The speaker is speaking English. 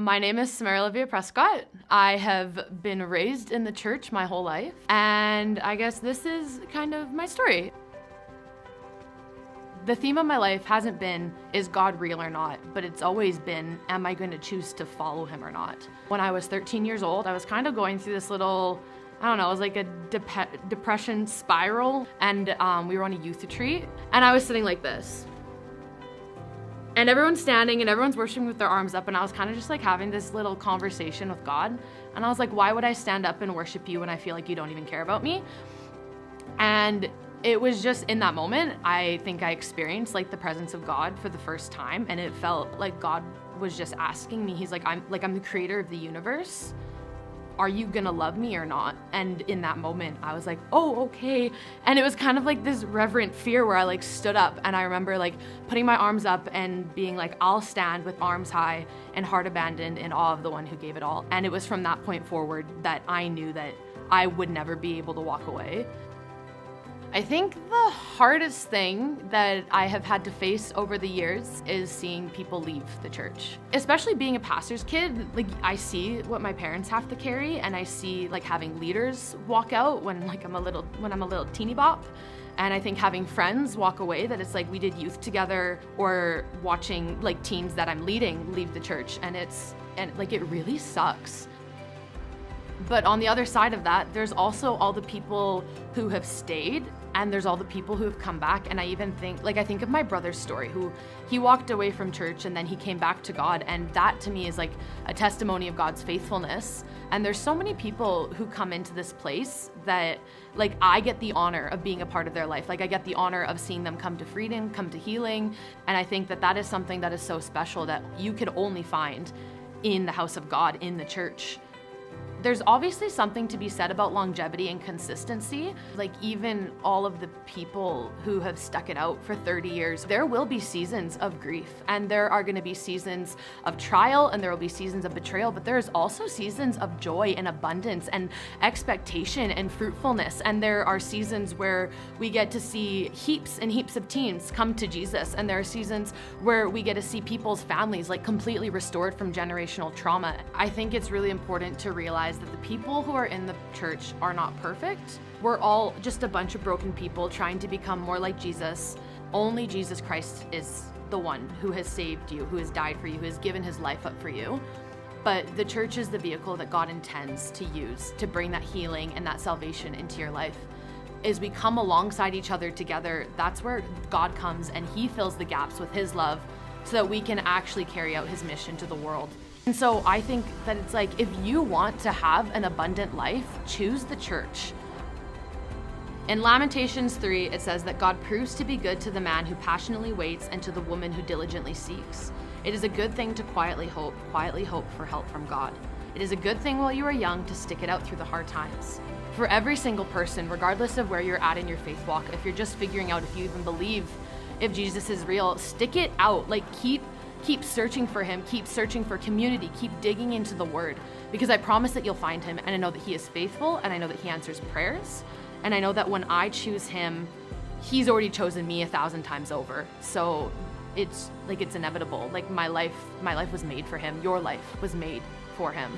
My name is Samara Prescott. I have been raised in the church my whole life, and I guess this is kind of my story. The theme of my life hasn't been, is God real or not? But it's always been, am I going to choose to follow him or not? When I was 13 years old, I was kind of going through this little, I don't know, it was like a depression spiral, and we were on a youth retreat, and I was sitting like this. And everyone's standing and everyone's worshiping with their arms up, and I was kind of just like having this little conversation with God. And I was like, why would I stand up and worship you when I feel like you don't even care about me? And it was just in that moment, I think I experienced like the presence of God for the first time, and it felt like God was just asking me, he's like, I'm the creator of the universe. Are you gonna love me or not? And in that moment, I was like, oh, okay. And it was kind of like this reverent fear where I like stood up, and I remember like putting my arms up and being like, I'll stand with arms high and heart abandoned in awe of the one who gave it all. And it was from that point forward that I knew that I would never be able to walk away. I think the hardest thing that I have had to face over the years is seeing people leave the church. Especially being a pastor's kid, like I see what my parents have to carry, and I see like having leaders walk out when I'm a little teeny bop. And I think having friends walk away, that it's like we did youth together, or watching like teams that I'm leading leave the church, and it really sucks. But on the other side of that, there's also all the people who have stayed, and there's all the people who have come back. And I even think, I think of my brother's story, who he walked away from church and then he came back to God. And that to me is like a testimony of God's faithfulness. And there's so many people who come into this place that like I get the honor of being a part of their life. Like I get the honor of seeing them come to freedom, come to healing. And I think that that is something that is so special that you could only find in the house of God, in the church. There's obviously something to be said about longevity and consistency. Like even all of the people who have stuck it out for 30 years, there will be seasons of grief, and there are gonna be seasons of trial, and there will be seasons of betrayal, but there's also seasons of joy and abundance and expectation and fruitfulness. And there are seasons where we get to see heaps and heaps of teens come to Jesus. And there are seasons where we get to see people's families like completely restored from generational trauma. I think it's really important to realize that the people who are in the church are not perfect. We're all just a bunch of broken people trying to become more like Jesus. Only Jesus Christ is the one who has saved you, who has died for you, who has given his life up for you. But the church is the vehicle that God intends to use to bring that healing and that salvation into your life. As we come alongside each other together, that's where God comes and he fills the gaps with his love so that we can actually carry out his mission to the world. And so I think that it's like, if you want to have an abundant life, choose the church. In Lamentations 3, it says that God proves to be good to the man who passionately waits and to the woman who diligently seeks. It is a good thing to quietly hope for help from God. It is a good thing while you are young to stick it out through the hard times. For every single person, regardless of where you're at in your faith walk, if you're just figuring out if you even believe if Jesus is real, stick it out. Like keep searching for him, keep searching for community, keep digging into the word, because I promise that you'll find him. And I know that he is faithful, and I know that he answers prayers. And I know that when I choose him, he's already chosen me 1,000 times over. So it's inevitable. Like my life was made for him. Your life was made for him.